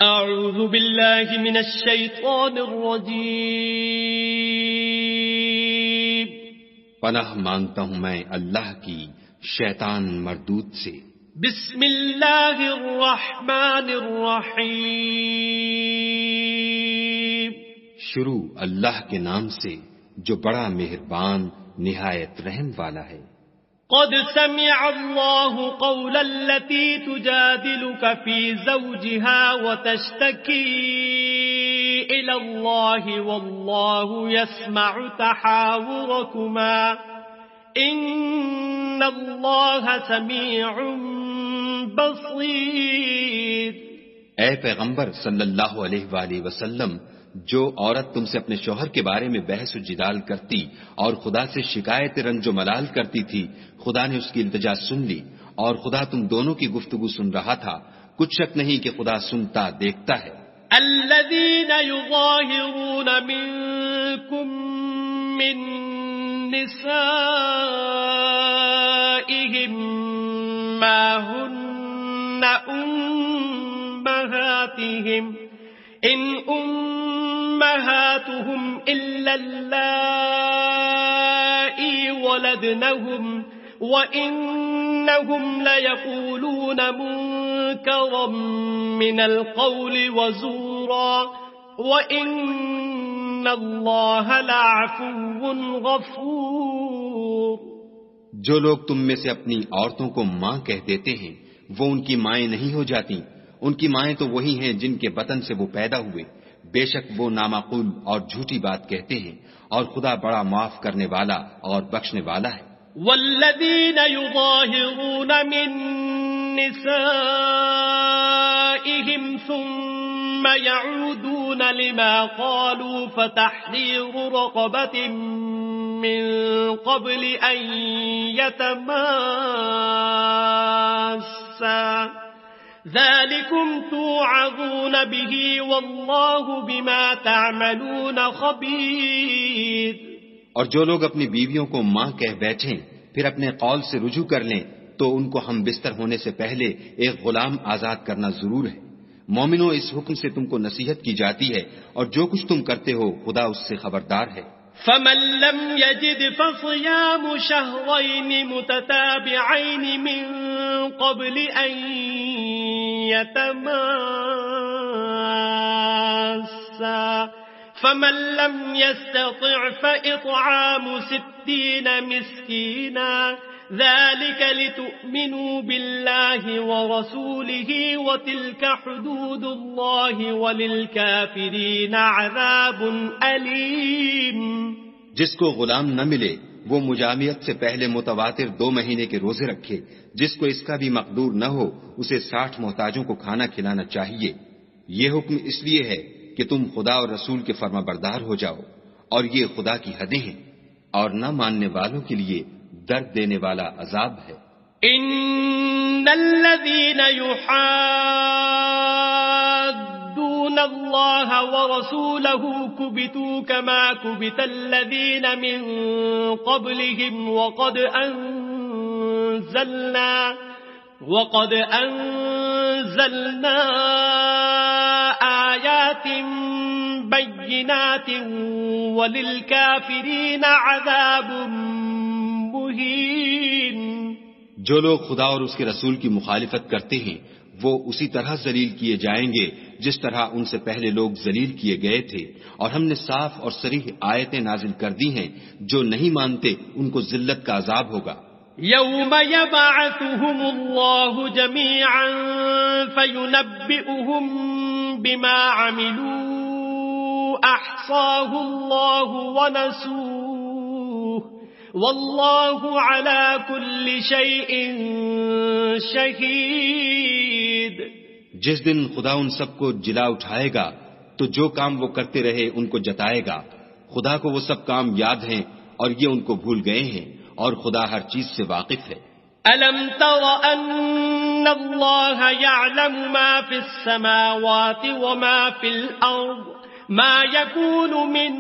اعوذ باللہ من الشیطان الرجیم۔ پناہ مانگتا ہوں میں اللہ کی شیطان مردود سے۔ بسم اللہ الرحمن الرحیم۔ شروع اللہ کے نام سے جو بڑا مہربان نہایت رحم والا ہے۔ قد سمع الله قول التي تجادلك في زوجها وتشتكي إلى الله والله يسمع تحاوركما إن الله سميع بصير۔ اے پیغمبر صلی اللہ علیہ وآلہ وسلم، جو عورت تم سے اپنے شوہر کے بارے میں بحث و جدال کرتی اور خدا سے شکایت رنج و ملال کرتی تھی، خدا نے اس کی التجا سن لی اور خدا تم دونوں کی گفتگو سن رہا تھا۔ کچھ شک نہیں کہ خدا سنتا دیکھتا ہے۔ الذين يظاهرون منكم من نسائهم ما هن أمهاتهم إن أمهاتهم إلا اللائي ولدنهم وإنهم ليقولون منكرا من القول وزورا وإن الله لعفو غفور۔ جو لوگ تم میں سے اپنی عورتوں کو ماں کہہ دیتے ہیں وہ ان کی مائیں نہیں ہو جاتی، ان کی مائیں تو وہی ہیں جن کے بطن سے وہ پیدا ہوئے، بے شک وہ نامعقول اور جھوٹی بات کہتے ہیں، اور خدا بڑا معاف کرنے والا اور بخشنے والا ہے۔ والذین یظاہرون من نسائهم ثم يعودون لما قالوا فتحرير رقبة من قبل أن يتماسا ذلكم توعظون به والله بما تعملون خبير۔ اور جو لوگ اپنی بیویوں کو ماں کہہ بیٹھیں پھر اپنے قول سے رجوع کر لیں تو ان کو ہم بستر ہونے سے پہلے ایک غلام آزاد کرنا ضرور ہے۔ مومنوں، اس حکم سے تم کو نصیحت کی جاتی ہے اور جو کچھ تم کرتے ہو خدا اس سے خبردار ہے۔ فمن لم يجد فصيام شهرين متتابعين من قبل أن يتماسا فمن لم يستطع فإطعام 60 مسكينا ذلك لتؤمنوا بالله ورسوله وتلك حدود الله وللكافرين عذاب أليم۔ جس کو غلام نہ ملے وہ مجامعت سے پہلے متواتر 2 مہینے کے روزے رکھے، جس کو اس کا بھی مقدور نہ ہو اسے 60 محتاجوں کو کھانا کھلانا چاہیے۔ یہ حکم اس لیے ہے کہ تم خدا اور رسول کے فرما بردار ہو جاؤ، اور یہ خدا کی حدیں ہیں، اور نہ ماننے والوں کے لیے درد دینے والا عذاب ہے۔ ان الذين يحادون الله ورسوله كبتوا كما كبت الذين من قبلهم وقد أنزلنا آيات بينات وللكافرين عذاب مہین۔ جو لوگ خدا اور اس کے رسول کی مخالفت کرتے ہیں وہ اسی طرح ذلیل کیے جائیں گے جس طرح ان سے پہلے لوگ ذلیل کیے گئے تھے، اور ہم نے صاف اور صریح آیتیں نازل کر دی ہیں، جو نہیں مانتے ان کو ذلت کا عذاب ہوگا۔ یوم یبعثهم اللہ جميعا فینبئهم بما عملوا احصاہ اللہ ونسوہ واللہ علی کل شیء شہید۔ جس دن خدا ان سب کو جلا اٹھائے گا تو جو کام وہ کرتے رہے ان کو جتائے گا، خدا کو وہ سب کام یاد ہیں اور یہ ان کو بھول گئے ہیں، اور خدا ہر چیز سے واقف ہے۔ أَلَمْ تَرَ أَنَّ اللَّهَ يَعْلَمُ مَا فِي السَّمَاوَاتِ وَمَا فِي الْأَرْضِ مَا يَكُونُ مِن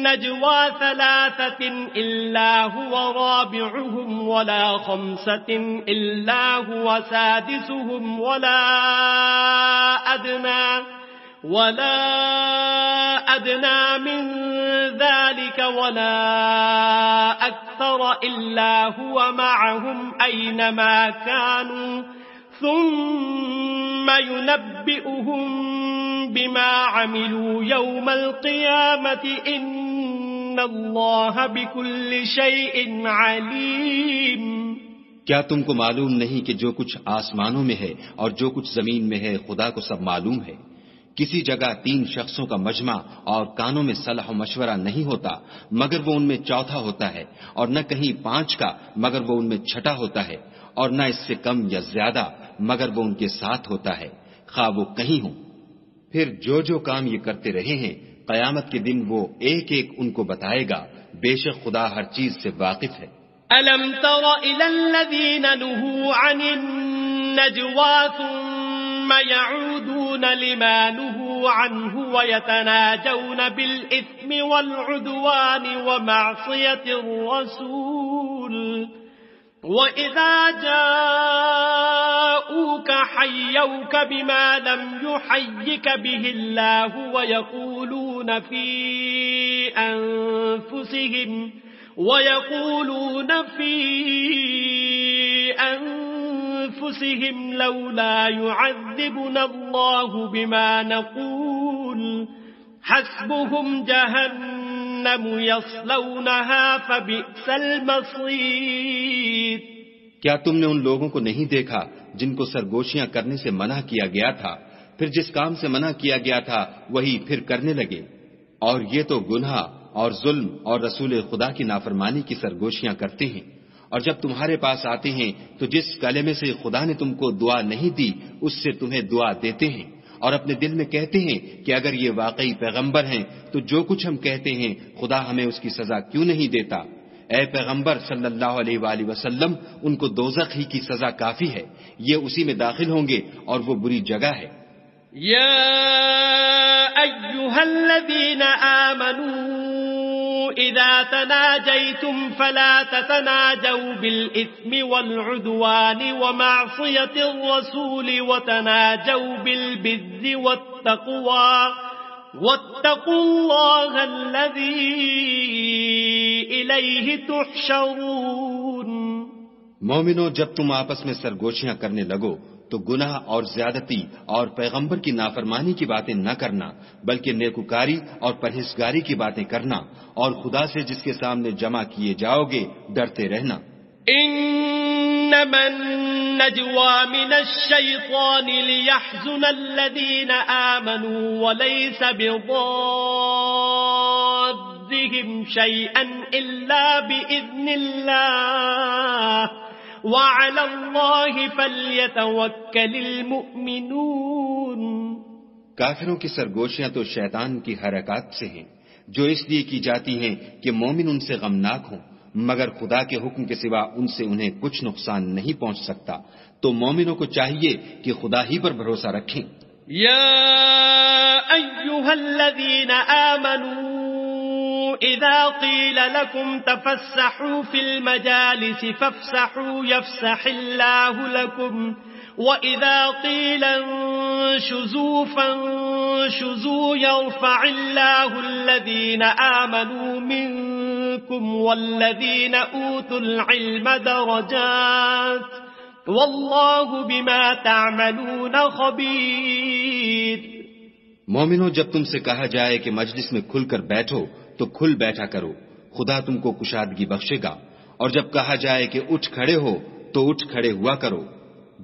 نَّجْوَى ثَلَاثَةٍ إِلَّا هُوَ رَابِعُهُمْ وَلَا خَمْسَةٍ إِلَّا هُوَ سَادِسُهُمْ وَلَا أَدْنَىٰ ولا أدنى من ذلك ولا أكثر إلا هو معهم أينما كانوا ثم ينبئهم بما عملوا يوم القيامة إن الله بكل شيء عليم. کیا تم کو معلوم نہیں کہ جو کچھ آسمانوں میں ہے اور جو کچھ زمین میں ہے خدا کو سب معلوم ہے؟ کسی جگہ 3 شخصوں کا مجمع اور کانوں میں صلاح و مشورہ نہیں ہوتا مگر وہ ان میں چوتھا ہوتا ہے، اور نہ کہیں 5 کا مگر وہ ان میں چھٹا ہوتا ہے، اور نہ اس سے کم یا زیادہ مگر وہ ان کے ساتھ ہوتا ہے، خواہ وہ کہیں ہوں. پھر جو کام یہ کرتے رہے ہیں قیامت کے دن وہ ایک ایک ان کو بتائے گا، بے شک خدا ہر چیز سے واقف ہے. أَلَمْ تَرَ إِلَى الَّذِينَ نُهُوا عَنِ النَّجْوَى ثُمَّ يَعُودُونَ لِمَا نُهُوا عَنْهُ وَيَتَنَاجَوْنَ بِالْإِثْمِ وَالْعُدْوَانِ وَمَعْصِيَةِ الرَّسُولِ وَإِذَا جَاءُوكَ حَيَّوْكَ بِمَا لَمْ يُحَيِّكَ بِهِ اللَّهُ وَيَقُولُونَ في أنفسهم لولا يعذبنا الله بما نقول حسبهم جهنم يصلونها فبئس المصير. کیا تم نے ان لوگوں کو نہیں دیکھا جن کو سرگوشیاں کرنے سے منع کیا گیا تھا، پھر جس کام سے منع کیا گیا تھا وہی پھر کرنے لگے؟ اور یہ تو گناہ اور ظلم اور رسول خدا کی نافرمانی کی سرگوشیاں کرتے ہیں. اور جب تمہارے پاس آتے ہیں تو جس کلمے سے خدا نے تم کو دعا نہیں دی اس سے تمہیں دعا دیتے ہیں، اور اپنے دل میں کہتے ہیں کہ اگر یہ واقعی پیغمبر ہیں تو جو کچھ ہم کہتے ہیں خدا ہمیں اس کی سزا کیوں نہیں دیتا؟ اے پیغمبر صلی اللہ علیہ وآلہ وسلم، ان کو دوزخ ہی کی سزا کافی ہے، یہ اسی میں داخل ہوں گے اور وہ بری جگہ ہے. یا ایھا الذین آمنوا إذا تناجيتم فلا تتناجوا بالإثم والعدوان ومعصية الرسول وتناجوا بالبر والتقوى واتقوا الله الذي إليه تحشرون. مومنو، جب تم آپس میں سرگوشیاں کرنے لگو تو گناہ اور زیادتی اور پیغمبر کی نافرمانی کی باتیں نہ کرنا، بلکہ نیکوکاری اور پرہیزگاری کی باتیں کرنا، اور خدا سے جس کے سامنے جمع کیے جاؤ گے ڈرتے رہنا. انما النجوى من الشيطان ليحزن الذين آمنوا وليس بضادهم شيئا إلا بإذن الله وعلى الله فليتوكل المؤمنون. کافروں کی سرگوشیاں تو شیطان کی حرکات سے ہیں جو اس لیے کی جاتی ہیں کہ مومن ان سے غمناک ہوں، مگر خدا کے حکم کے سوا ان سے انہیں کچھ نقصان نہیں پہنچ سکتا. تو مومنوں کو چاہیے کہ خدا ہی پر بھروسہ رکھیں. یا ایھا الذین آمنوا إذا قيل لكم تفسحوا في المجالس فافسحوا يفسح الله لكم وإذا قيل انشزوا فانشزوا يرفع الله الذين آمنوا منكم والذين أوتوا العلم درجات والله بما تعملون خبير. مومنو، جب تم سے کہا جائے کہ مجلس میں کھل کر بیٹھو تو کھل بیٹھا کرو، خدا تم کو کشادگی بخشے گا. اور جب کہا جائے کہ اٹھ کھڑے ہو تو اٹھ کھڑے ہوا کرو.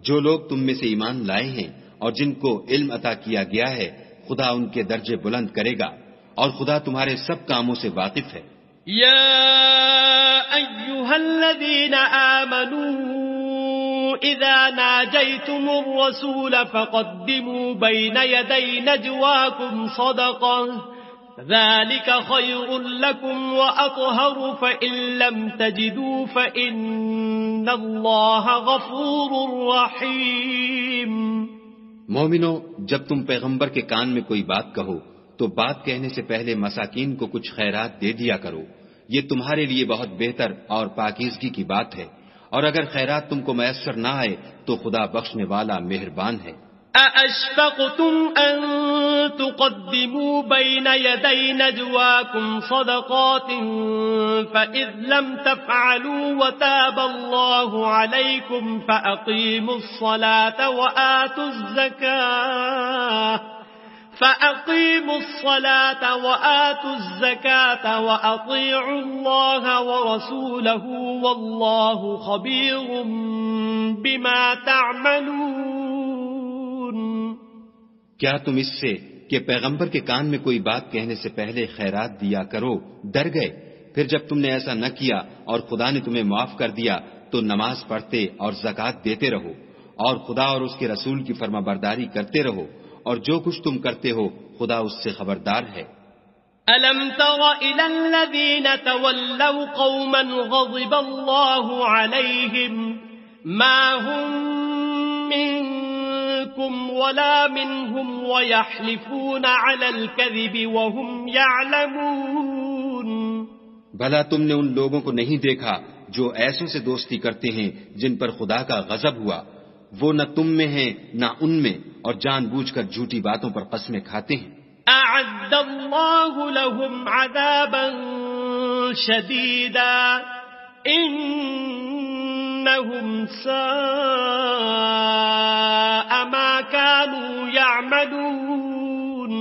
جو لوگ تم میں سے ایمان لائے ہیں اور جن کو علم عطا کیا گیا ہے خدا ان کے درجے بلند کرے گا، اور خدا تمہارے سب کاموں سے واقف ہے. یا ایھا الذین آمنوا اذا ناجیتم الرسول فقدموا بین یدی نجواکم صدقہ ذلك خير لكم وأطهر فإن لم تجدوا فإن الله غفور رحيم. مومنو، جب تم پیغمبر کے کان میں کوئی بات کہو تو بات کہنے سے پہلے مساکین کو کچھ خیرات دے دیا کرو، یہ تمہارے لیے بہت بہتر اور پاکیزگی کی بات ہے. اور اگر خیرات تم کو میسر نہ آئے تو خدا بخشنے والا مہربان ہے. أأشفقتم أن تقدموا بين يدي نجواكم صدقات فإذ لم تفعلوا وتاب الله عليكم فأقيموا الصلاة وآتوا الزكاة وأطيعوا الله ورسوله والله خبير بما تعملون. کیا تم اس سے کہ پیغمبر کے کان میں کوئی بات کہنے سے پہلے خیرات دیا کرو ڈر گئے؟ پھر جب تم نے ایسا نہ کیا اور خدا نے تمہیں معاف کر دیا تو نماز پڑھتے اور زکوٰۃ دیتے رہو اور خدا اور اس کے رسول کی فرما برداری کرتے رہو اور جو کچھ تم کرتے ہو خدا اس سے خبردار ہے. أَلَمْ تَرَ إِلَى الَّذِينَ تَوَلَّوْا قَوْمًا غَضِبَ اللَّهُ عَلَيْهِمْ مَا هُمْ مِنْكُمْ وَلَا مِنْهُمْ وَيَحْلِفُونَ عَلَى الْكَذِبِ وَهُمْ يَعْلَمُونَ. بھلا تم نے ان لوگوں کو نہیں دیکھا جو ایسوں سے دوستی کرتے ہیں جن پر خدا کا غضب ہوا؟ وہ نہ تم میں ہیں نہ ان میں اور جان بوجھ کر جھوٹی باتوں پر قسمیں کھاتے ہیں. أعد الله لهم عذابا شديدا إنهم ساء ما كانوا يعملون.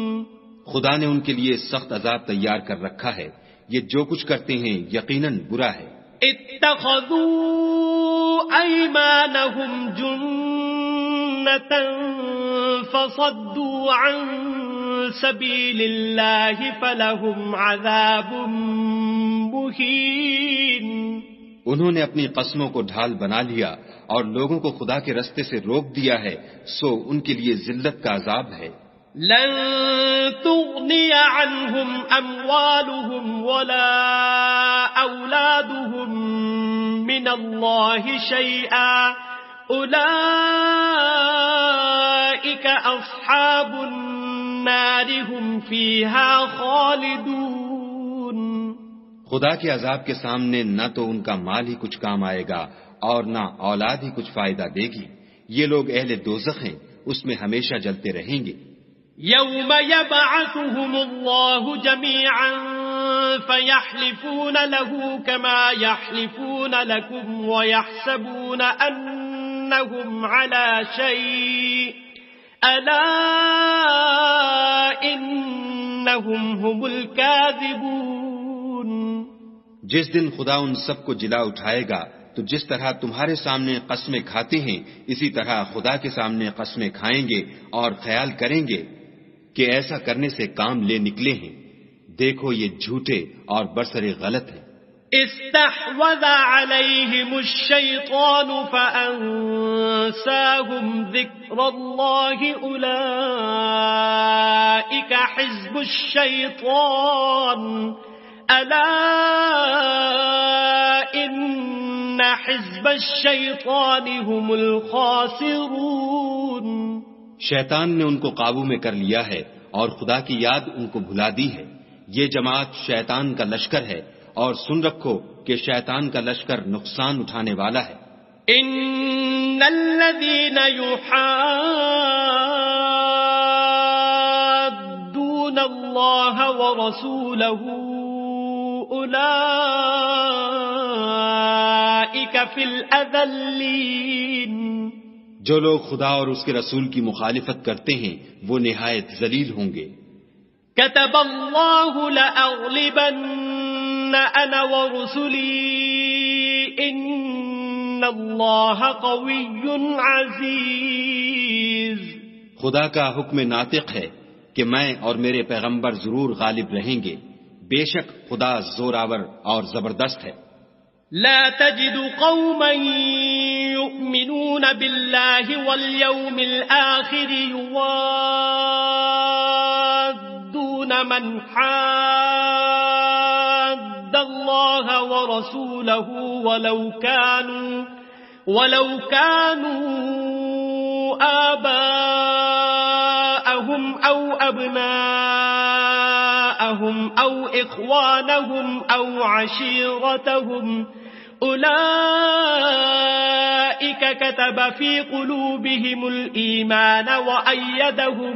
خدا نے ان کے لیے سخت عذاب تیار کر رکھا ہے، یہ جو کچھ کرتے ہیں یقیناً برا ہے. اتخذوا أيمانهم جنة فصدوا عن سبيل الله فلهم عذاب مهين. انہوں نے اپنی قسموں کو ڈھال بنا لیا اور لوگوں کو خدا کے رستے سے روک دیا ہے، سو ان کے لیے ذلت کا عذاب ہے. لن تغني عنهم أموالهم ولا أولادهم من الله شيئا أولئك أصحاب النار هم فيها خالدون. خدا کے عذاب کے سامنے نہ تو ان کا مال ہی کچھ کام آئے گا اور نہ اولاد ہی کچھ فائدہ دے گی. یہ لوگ اہل دوزخ ہیں، اس میں ہمیشہ جلتے رہیں گے. يوم يبعثهم الله جميعا فيحلفون له كما يحلفون لكم ويحسبون أنهم على شيء ألا إنهم هم الكاذبون. جس دن خدا ان سب کو جلا اٹھائے گا تو جس طرح تمہارے سامنے قسمیں کھاتے ہیں اسی طرح خدا کے سامنے قسمیں کھائیں گے اور خیال کریں گے کہ ایسا کرنے سے کام لے نکلے ہیں. دیکھو یہ جھوٹے اور برسر غلط ہیں. استحوذ عليهم الشيطان فأنساهم ذكر الله أولئك حزب الشيطان ألا إن حزب الشيطان هم الخاسرون. شیطان نے ان کو قابو میں کر لیا ہے اور خدا کی یاد ان کو بھلا دی ہے. یہ جماعت شیطان کا لشکر ہے اور سن رکھو کہ شیطان کا لشکر نقصان اٹھانے والا ہے. ان الذين يحادون الله ورسوله اولئك في الاذلين. جو لوگ خدا اور اس کے رسول کی مخالفت کرتے ہیں وہ نہایت ذلیل ہوں گے. كتب الله لأغلبن أنا ورسلي إن الله قوي عزيز. خدا کا حکم ناطق ہے کہ میں اور میرے پیغمبر ضرور غالب رہیں گے. بے شک خدا زوراور اور زبردست ہے. لا تجد قوما يؤمنون بالله واليوم الآخر يوادون من حاد الله ورسوله ولو كانوا آباءهم أو أبناءهم أو إخوانهم أو عشيرتهم أولئك كتب في قلوبهم الإيمان وأيدهم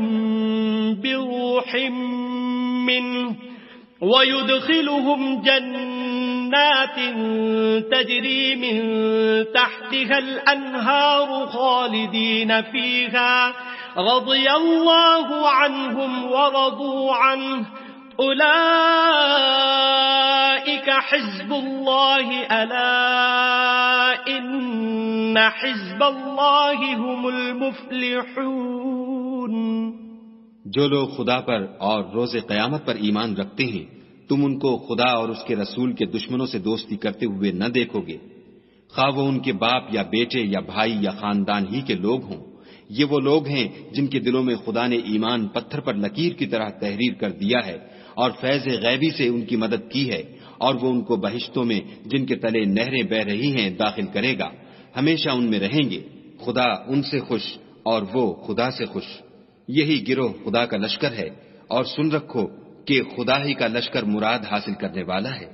بروح منه ويدخلهم جنات تجري من تحتها الأنهار خالدين فيها رضي الله عنهم ورضوا عنه أولئك حزب الله ألا إن حزب الله هم المفلحون. جو لوگ خدا پر اور روز قیامت پر ایمان رکھتے ہیں تم ان کو خدا اور اس کے رسول کے دشمنوں سے دوستی کرتے ہوئے نہ دیکھو گے، خواہ وہ ان کے باپ یا بیٹے یا بھائی یا خاندان ہی کے لوگ ہوں. یہ وہ لوگ ہیں جن کے دلوں میں خدا نے ایمان پتھر پر لکیر کی طرح تحریر کر دیا ہے اور فیض غیبی سے ان کی مدد کی ہے، اور وہ ان کو بہشتوں میں جن کے تلے نہریں بہ رہی ہیں داخل کرے گا، ہمیشہ ان میں رہیں گے. خدا ان سے خوش اور وہ خدا سے خوش. یہی گروہ خدا کا لشکر ہے، اور سن رکھو کہ خدا ہی کا لشکر مراد حاصل کرنے والا ہے.